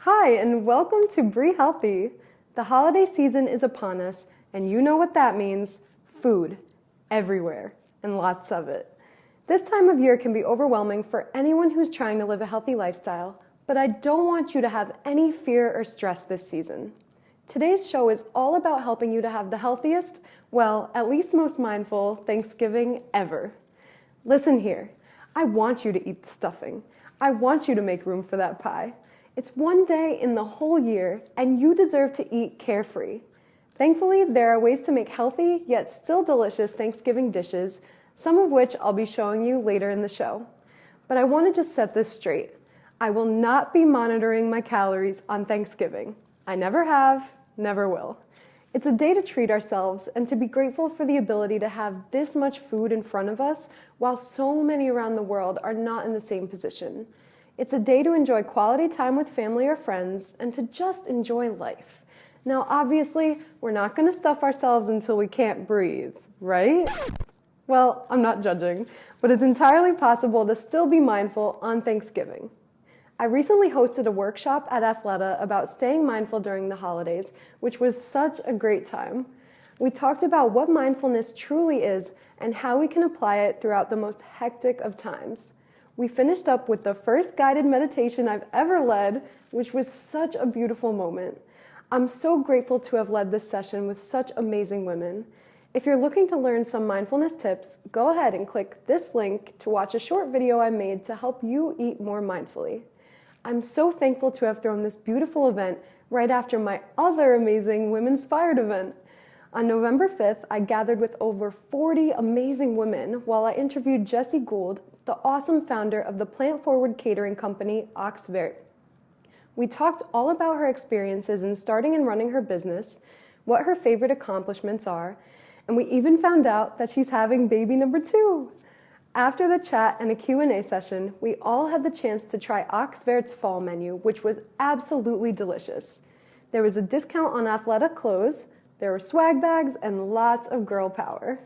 Hi, and welcome to Be Healthy. The holiday season is upon us, and you know what that means. Food. Everywhere. And lots of it. This time of year can be overwhelming for anyone who's trying to live a healthy lifestyle, but I don't want you to have any fear or stress this season. Today's show is all about helping you to have the healthiest, well, at least most mindful, Thanksgiving ever. Listen here. I want you to eat the stuffing. I want you to make room for that pie. It's one day in the whole year, and you deserve to eat carefree. Thankfully, there are ways to make healthy yet still delicious Thanksgiving dishes, some of which I'll be showing you later in the show. But I want to just set this straight. I will not be monitoring my calories on Thanksgiving. I never have, never will. It's a day to treat ourselves and to be grateful for the ability to have this much food in front of us while so many around the world are not in the same position. It's a day to enjoy quality time with family or friends and to just enjoy life. Now, obviously, we're not going to stuff ourselves until we can't breathe, right? Well, I'm not judging, but it's entirely possible to still be mindful on Thanksgiving. I recently hosted a workshop at Athleta about staying mindful during the holidays, which was such a great time. We talked about what mindfulness truly is and how we can apply it throughout the most hectic of times. We finished up with the first guided meditation I've ever led, which was such a beautiful moment. I'm so grateful to have led this session with such amazing women. If you're looking to learn some mindfulness tips, go ahead and click this link to watch a short video I made to help you eat more mindfully. I'm so thankful to have thrown this beautiful event right after my other amazing Women-Inspired event. On November 5th, I gathered with over 40 amazing women while I interviewed Jessie Gould, the awesome founder of the plant-forward catering company Ox Vert. We talked all about her experiences in starting and running her business, what her favorite accomplishments are, and we even found out that she's having baby number 2. After the chat and a Q&A session, we all had the chance to try Ox Vert's fall menu, which was absolutely delicious. There was a discount on Athleta clothes, there were swag bags, and lots of girl power.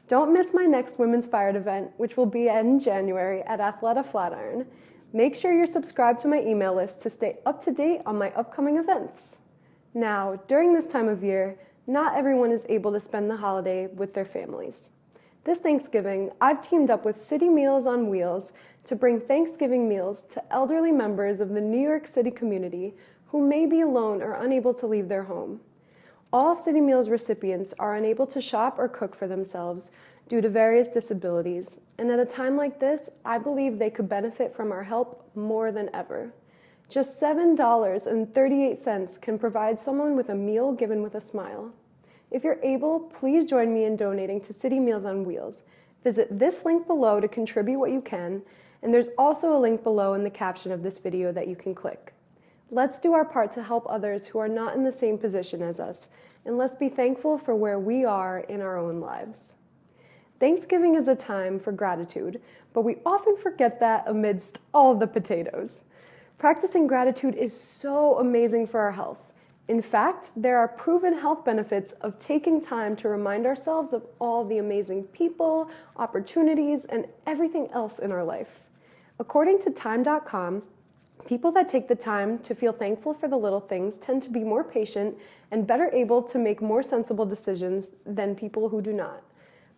Don't miss my next Women-Inspired event, which will be in January at Athleta Flatiron. Make sure you're subscribed to my email list to stay up to date on my upcoming events. Now, during this time of year, not everyone is able to spend the holiday with their families. This Thanksgiving, I've teamed up with CityMeals on Wheels to bring Thanksgiving meals to elderly members of the New York City community who may be alone or unable to leave their home. All CityMeals recipients are unable to shop or cook for themselves due to various disabilities, and at a time like this, I believe they could benefit from our help more than ever. Just $7.38 can provide someone with a meal given with a smile. If you're able, please join me in donating to CityMeals on Wheels. Visit this link below to contribute what you can, and there's also a link below in the caption of this video that you can click. Let's do our part to help others who are not in the same position as us, and let's be thankful for where we are in our own lives. Thanksgiving is a time for gratitude, but we often forget that amidst all the potatoes. Practicing gratitude is so amazing for our health. In fact, there are proven health benefits of taking time to remind ourselves of all the amazing people, opportunities, and everything else in our life. According to Time.com, people that take the time to feel thankful for the little things tend to be more patient and better able to make more sensible decisions than people who do not.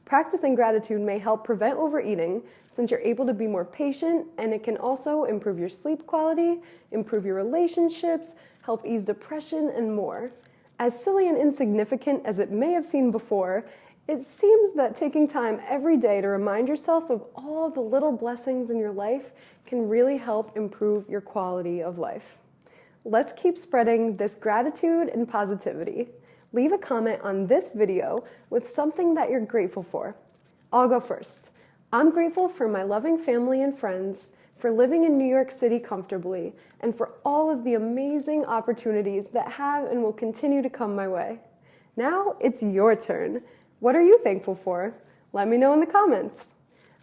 Practicing gratitude may help prevent overeating since you're able to be more patient, and it can also improve your sleep quality, improve your relationships, help ease depression, and more. As silly and insignificant as it may have seemed before, it seems that taking time every day to remind yourself of all the little blessings in your life can really help improve your quality of life. Let's keep spreading this gratitude and positivity. Leave a comment on this video with something that you're grateful for. I'll go first. I'm grateful for my loving family and friends, for living in New York City comfortably, and for all of the amazing opportunities that have and will continue to come my way. Now it's your turn. What are you thankful for? Let me know in the comments.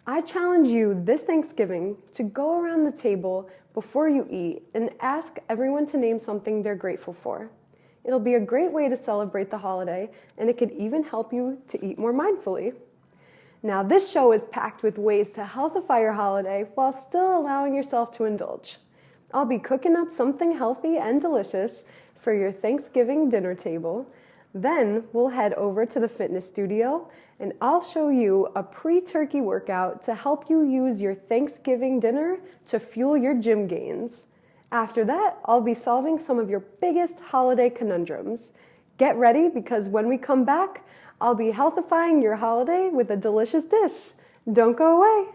I challenge you this Thanksgiving to go around the table before you eat and ask everyone to name something they're grateful for. It'll be a great way to celebrate the holiday, and it could even help you to eat more mindfully. Now, this show is packed with ways to healthify your holiday while still allowing yourself to indulge. I'll be cooking up something healthy and delicious for your Thanksgiving dinner table. Then we'll head over to the fitness studio and I'll show you a pre-turkey workout to help you use your Thanksgiving dinner to fuel your gym gains. After that, I'll be solving some of your biggest holiday conundrums. Get ready because when we come back, I'll be healthifying your holiday with a delicious dish. Don't go away.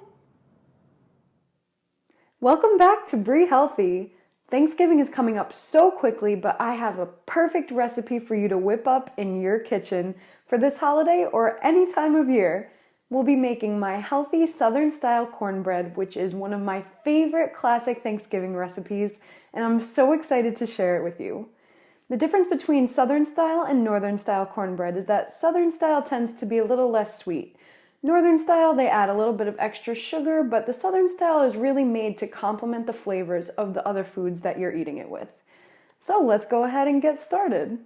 Welcome back to Brie Healthy. Thanksgiving is coming up so quickly, but I have a perfect recipe for you to whip up in your kitchen for this holiday or any time of year. We'll be making my healthy Southern Style Cornbread, which is one of my favorite classic Thanksgiving recipes, and I'm so excited to share it with you. The difference between Southern Style and Northern Style Cornbread is that Southern Style tends to be a little less sweet. Northern Style, they add a little bit of extra sugar, but the Southern Style is really made to complement the flavors of the other foods that you're eating it with. So let's go ahead and get started.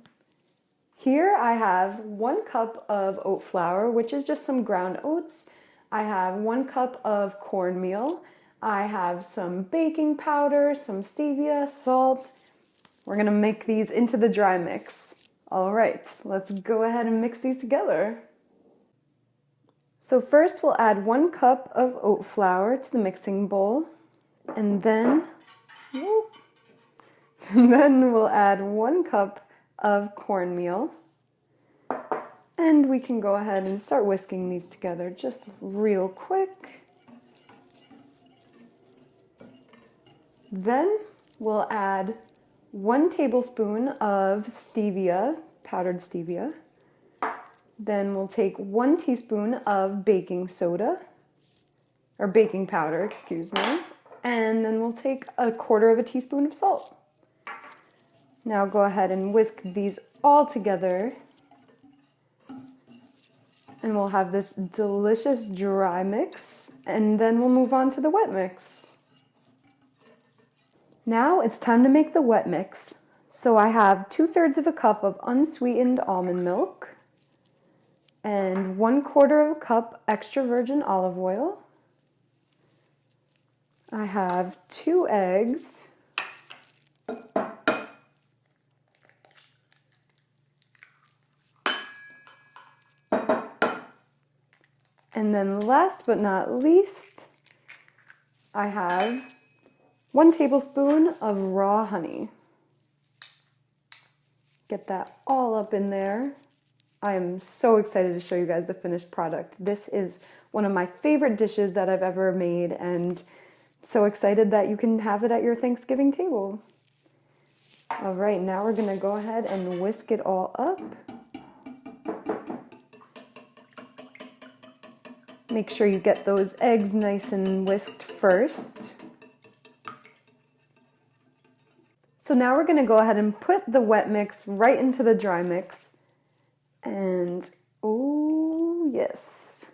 Here I have 1 cup of oat flour, which is just some ground oats. I have 1 cup of cornmeal. I have some baking powder, some stevia, salt. We're gonna make these into the dry mix. All right, let's go ahead and mix these together. So first we'll add 1 cup of oat flour to the mixing bowl, and then we'll add 1 cup of cornmeal. And we can go ahead and start whisking these together just real quick. Then we'll add 1 tablespoon of stevia, powdered stevia. Then we'll take 1 teaspoon of baking soda, or baking powder, excuse me. And then we'll take 1/4 teaspoon of salt. Now go ahead and whisk these all together. And we'll have this delicious dry mix, and then we'll move on to the wet mix. Now it's time to make the wet mix. So I have 2/3 cup of unsweetened almond milk, and 1/4 cup extra virgin olive oil. I have 2 eggs. And then last but not least, I have 1 tablespoon of raw honey. Get that all up in there. I am so excited to show you guys the finished product. This is one of my favorite dishes that I've ever made, and so excited that you can have it at your Thanksgiving table. All right, now we're gonna go ahead and whisk it all up. Make sure you get those eggs nice and whisked first. So now we're gonna go ahead and put the wet mix right into the dry mix. And, oh yes.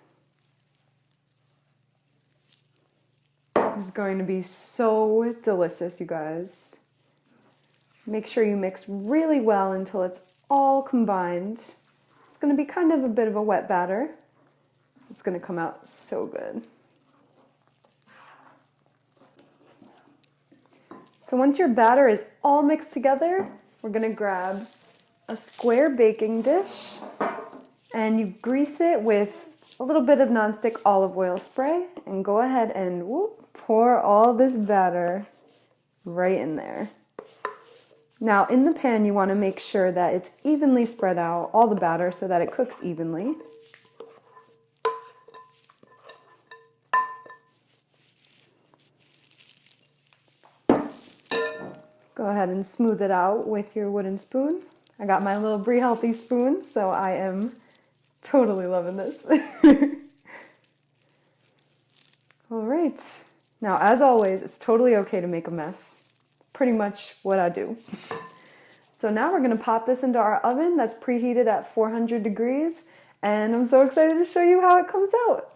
This is going to be so delicious, you guys. Make sure you mix really well until it's all combined. It's gonna be kind of a bit of a wet batter. It's gonna come out so good. So once your batter is all mixed together, we're gonna grab a square baking dish and you grease it with a little bit of nonstick olive oil spray and go ahead and pour all this batter right in there. Now in the pan you wanna make sure that it's evenly spread out, all the batter, so that it cooks evenly. Go ahead and smooth it out with your wooden spoon. I got my little Brie Healthy spoon, so I am totally loving this. All right. Now, as always, it's totally okay to make a mess. It's pretty much what I do. So now we're gonna pop this into our oven that's preheated at 400 degrees, and I'm so excited to show you how it comes out.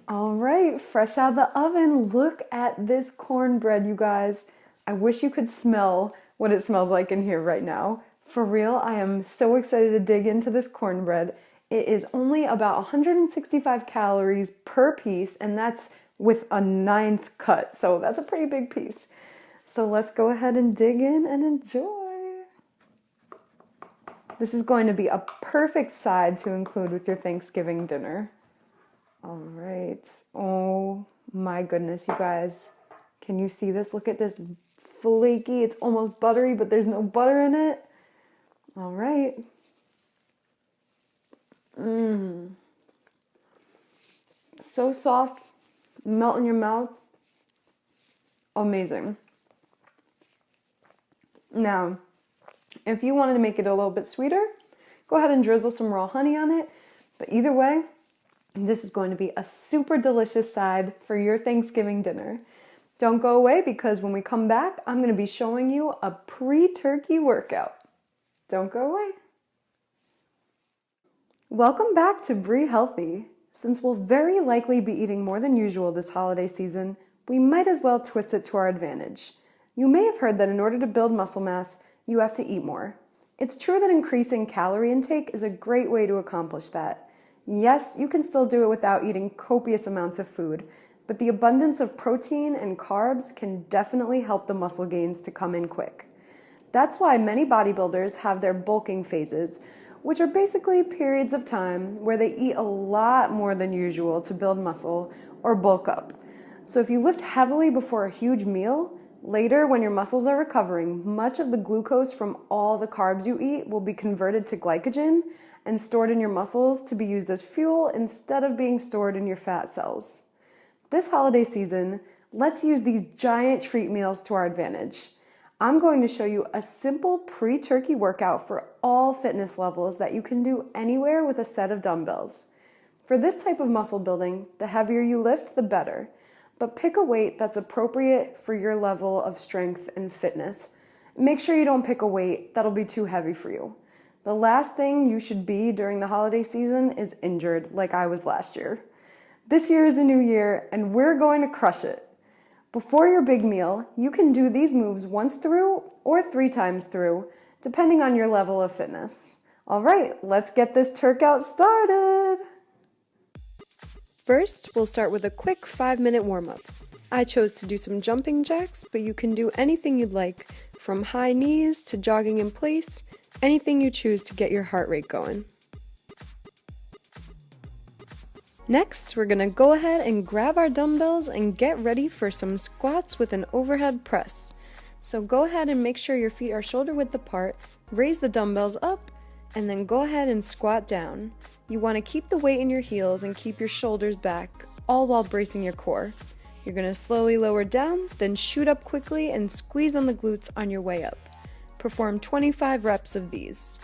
All right, fresh out of the oven, look at this cornbread, you guys. I wish you could smell what it smells like in here right now. For real, I am so excited to dig into this cornbread. It is only about 165 calories per piece, and that's with a 9th cut. So that's a pretty big piece. So let's go ahead and dig in and enjoy. This is going to be a perfect side to include with your Thanksgiving dinner. All right. Oh my goodness, you guys. Can you see this? Look at this flaky. It's almost buttery, but there's no butter in it. All right. So soft, melt in your mouth. Amazing. Now, if you wanted to make it a little bit sweeter, go ahead and drizzle some raw honey on it. But either way, this is going to be a super delicious side for your Thanksgiving dinner. Don't go away, because when we come back, I'm going to be showing you a pre-turkey workout. Don't go away. Welcome back to Brie Healthy. Since we'll very likely be eating more than usual this holiday season, we might as well twist it to our advantage. You may have heard that in order to build muscle mass, you have to eat more. It's true that increasing calorie intake is a great way to accomplish that. Yes, you can still do it without eating copious amounts of food, but the abundance of protein and carbs can definitely help the muscle gains to come in quick. That's why many bodybuilders have their bulking phases, which are basically periods of time where they eat a lot more than usual to build muscle or bulk up. So if you lift heavily before a huge meal, later when your muscles are recovering, much of the glucose from all the carbs you eat will be converted to glycogen and stored in your muscles to be used as fuel instead of being stored in your fat cells. This holiday season, let's use these giant treat meals to our advantage. I'm going to show you a simple pre-turkey workout for all fitness levels that you can do anywhere with a set of dumbbells. For this type of muscle building, the heavier you lift, the better. But pick a weight that's appropriate for your level of strength and fitness. Make sure you don't pick a weight that'll be too heavy for you. The last thing you should be during the holiday season is injured like I was last year. This year is a new year, and we're going to crush it. Before your big meal, you can do these moves once through or 3 times through, depending on your level of fitness. All right, let's get this turkout started. First, we'll start with a quick 5-minute warm-up. I chose to do some jumping jacks, but you can do anything you'd like, from high knees to jogging in place, anything you choose to get your heart rate going. Next, we're going to go ahead and grab our dumbbells and get ready for some squats with an overhead press. So go ahead and make sure your feet are shoulder width apart, raise the dumbbells up, and then go ahead and squat down. You want to keep the weight in your heels and keep your shoulders back, all while bracing your core. You're going to slowly lower down, then shoot up quickly and squeeze on the glutes on your way up. Perform 25 reps of these.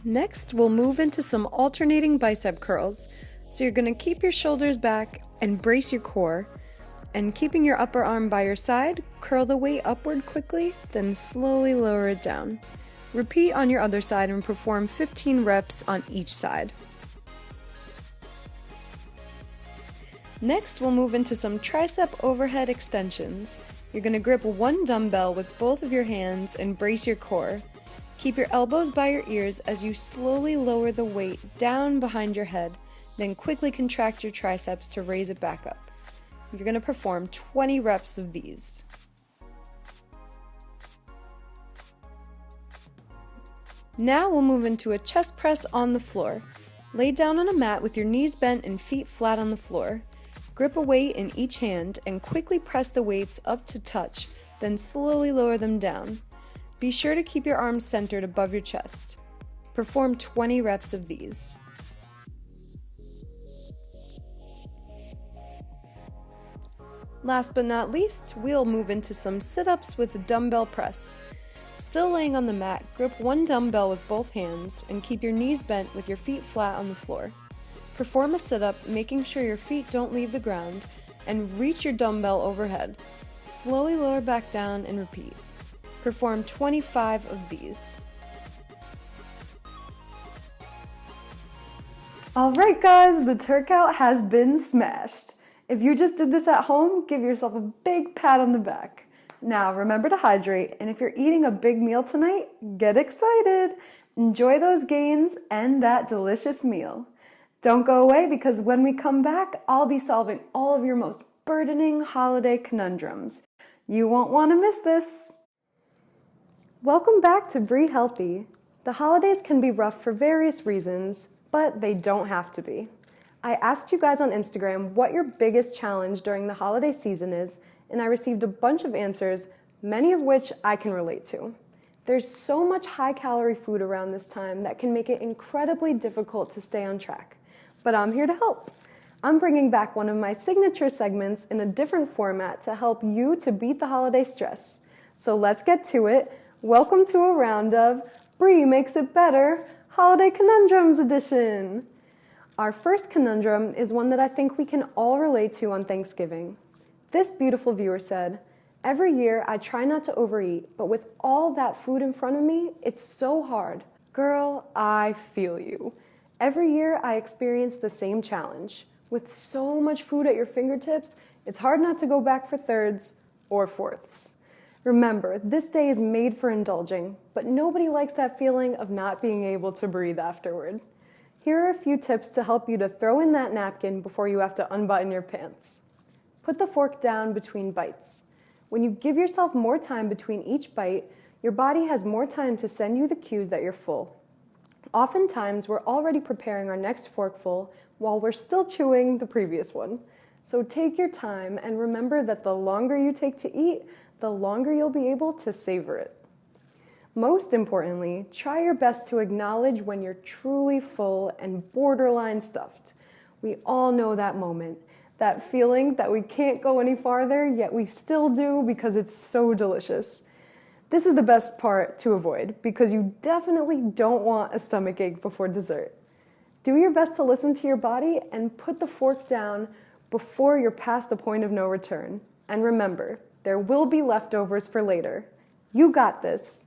Next, we'll move into some alternating bicep curls. So you're going to keep your shoulders back and brace your core. And keeping your upper arm by your side, curl the weight upward quickly, then slowly lower it down. Repeat on your other side and perform 15 reps on each side. Next, we'll move into some tricep overhead extensions. You're going to grip one dumbbell with both of your hands and brace your core. Keep your elbows by your ears as you slowly lower the weight down behind your head, then quickly contract your triceps to raise it back up. You're going to perform 20 reps of these. Now we'll move into a chest press on the floor. Lay down on a mat with your knees bent and feet flat on the floor. Grip a weight in each hand and quickly press the weights up to touch, then slowly lower them down. Be sure to keep your arms centered above your chest. Perform 20 reps of these. Last but not least, we'll move into some sit-ups with a dumbbell press. Still laying on the mat, grip one dumbbell with both hands and keep your knees bent with your feet flat on the floor. Perform a sit-up, making sure your feet don't leave the ground, and reach your dumbbell overhead. Slowly lower back down and repeat. Perform 25 of these. Alright guys, the turkout has been smashed. If you just did this at home, give yourself a big pat on the back. Now remember to hydrate, and if you're eating a big meal tonight, get excited. Enjoy those gains and that delicious meal. Don't go away because when we come back, I'll be solving all of your most burdening holiday conundrums. You won't want to miss this. Welcome back to Brie Healthy. The holidays can be rough for various reasons, but they don't have to be. I asked you guys on Instagram what your biggest challenge during the holiday season is, and I received a bunch of answers, many of which I can relate to. There's so much high-calorie food around this time that can make it incredibly difficult to stay on track. But I'm here to help. I'm bringing back one of my signature segments in a different format to help you to beat the holiday stress. So let's get to it. Welcome to a round of Brie Makes It Better, Holiday Conundrums Edition. Our first conundrum is one that I think we can all relate to on Thanksgiving. This beautiful viewer said, "Every year I try not to overeat, but with all that food in front of me, it's so hard." Girl, I feel you. Every year I experience the same challenge. With so much food at your fingertips, it's hard not to go back for thirds or fourths. Remember, this day is made for indulging, but nobody likes that feeling of not being able to breathe afterward. Here are a few tips to help you to throw in that napkin before you have to unbutton your pants. Put the fork down between bites. When you give yourself more time between each bite, your body has more time to send you the cues that you're full. Oftentimes, we're already preparing our next forkful while we're still chewing the previous one. So take your time and remember that the longer you take to eat, the longer you'll be able to savor it. Most importantly, try your best to acknowledge when you're truly full and borderline stuffed. We all know that moment, that feeling that we can't go any farther, yet we still do because it's so delicious. This is the best part to avoid because you definitely don't want a stomachache before dessert. Do your best to listen to your body and put the fork down before you're past the point of no return. And remember, there will be leftovers for later. You got this.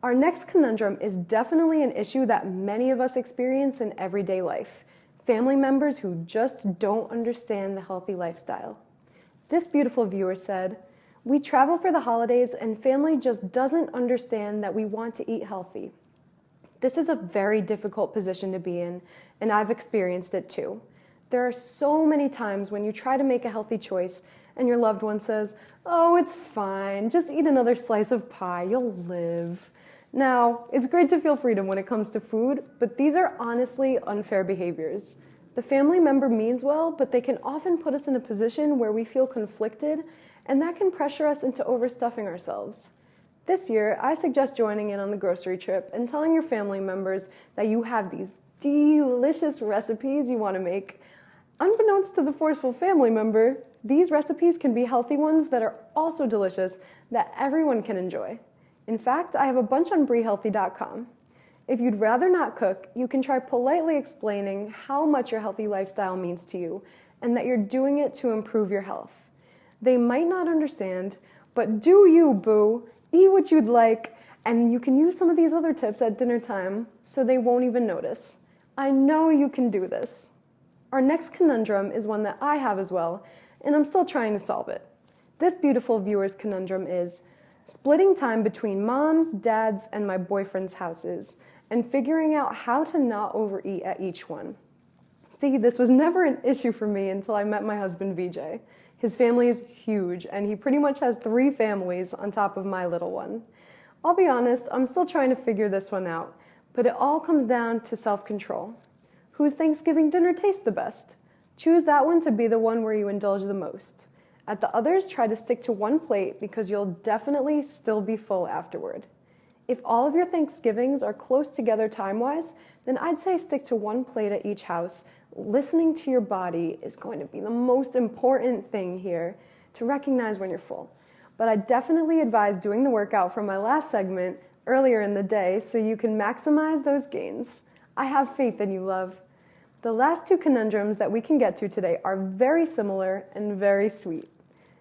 Our next conundrum is definitely an issue that many of us experience in everyday life. Family members who just don't understand the healthy lifestyle. This beautiful viewer said, "We travel for the holidays and family just doesn't understand that we want to eat healthy." This is a very difficult position to be in, and I've experienced it too. There are so many times when you try to make a healthy choice and your loved one says, "Oh, it's fine, just eat another slice of pie, you'll live." Now, it's great to feel freedom when it comes to food, but these are honestly unfair behaviors. The family member means well, but they can often put us in a position where we feel conflicted, and that can pressure us into overstuffing ourselves. This year, I suggest joining in on the grocery trip and telling your family members that you have these delicious recipes you want to make. Unbeknownst to the forceful family member, these recipes can be healthy ones that are also delicious that everyone can enjoy. In fact, I have a bunch on BrieHealthy.com. If you'd rather not cook, you can try politely explaining how much your healthy lifestyle means to you and that you're doing it to improve your health. They might not understand, but do you, boo. Eat what you'd like, and you can use some of these other tips at dinner time so they won't even notice. I know you can do this. Our next conundrum is one that I have as well, and I'm still trying to solve it. This beautiful viewer's conundrum is splitting time between mom's, dad's, and my boyfriend's houses, and figuring out how to not overeat at each one. See, this was never an issue for me until I met my husband, VJ. His family is huge, and he pretty much has 3 families on top of my little one. I'll be honest, I'm still trying to figure this one out, but it all comes down to self-control. Whose Thanksgiving dinner tastes the best? Choose that one to be the one where you indulge the most. At the others, try to stick to one plate because you'll definitely still be full afterward. If all of your Thanksgivings are close together time-wise, then I'd say stick to one plate at each house. Listening to your body is going to be the most important thing here to recognize when you're full. But I definitely advise doing the workout from my last segment earlier in the day so you can maximize those gains. I have faith in you, love. The last 2 conundrums that we can get to today are very similar and very sweet.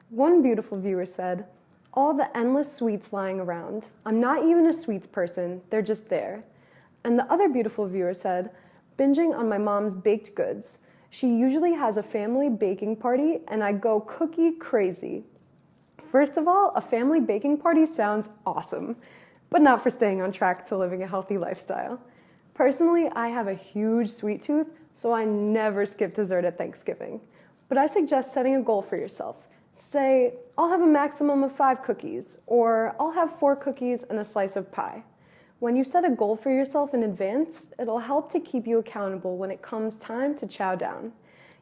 One beautiful viewer said, "All the endless sweets lying around. I'm not even a sweets person, they're just there." And the other beautiful viewer said, "Binging on my mom's baked goods. She usually has a family baking party and I go cookie crazy." First of all, a family baking party sounds awesome, but not for staying on track to living a healthy lifestyle. Personally, I have a huge sweet tooth, so I never skip dessert at Thanksgiving. But I suggest setting a goal for yourself. Say, I'll have a maximum of 5 cookies, or I'll have 4 cookies and a slice of pie. When you set a goal for yourself in advance, it'll help to keep you accountable when it comes time to chow down.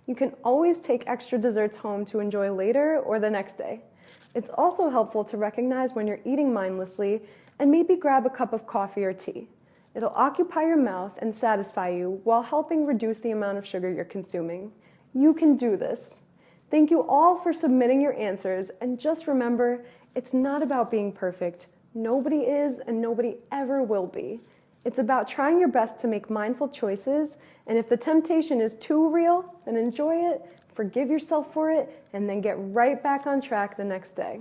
You can always take extra desserts home to enjoy later or the next day. It's also helpful to recognize when you're eating mindlessly and maybe grab a cup of coffee or tea. It'll occupy your mouth and satisfy you while helping reduce the amount of sugar you're consuming. You can do this. Thank you all for submitting your answers, and just remember, it's not about being perfect. Nobody is and nobody ever will be. It's about trying your best to make mindful choices, and if the temptation is too real, then enjoy it, forgive yourself for it, and then get right back on track the next day.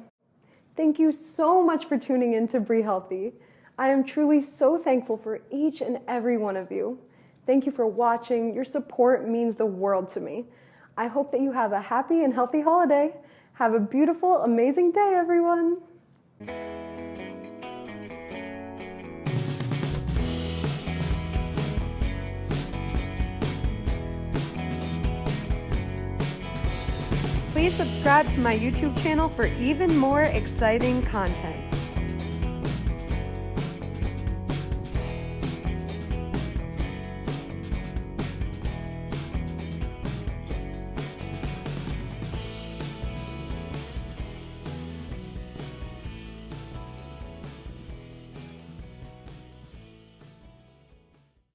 Thank you so much for tuning in to Brie Healthy. I am truly so thankful for each and every one of you. Thank you for watching. Your support means the world to me. I hope that you have a happy and healthy holiday. Have a beautiful, amazing day, everyone. Please subscribe to my YouTube channel for even more exciting content.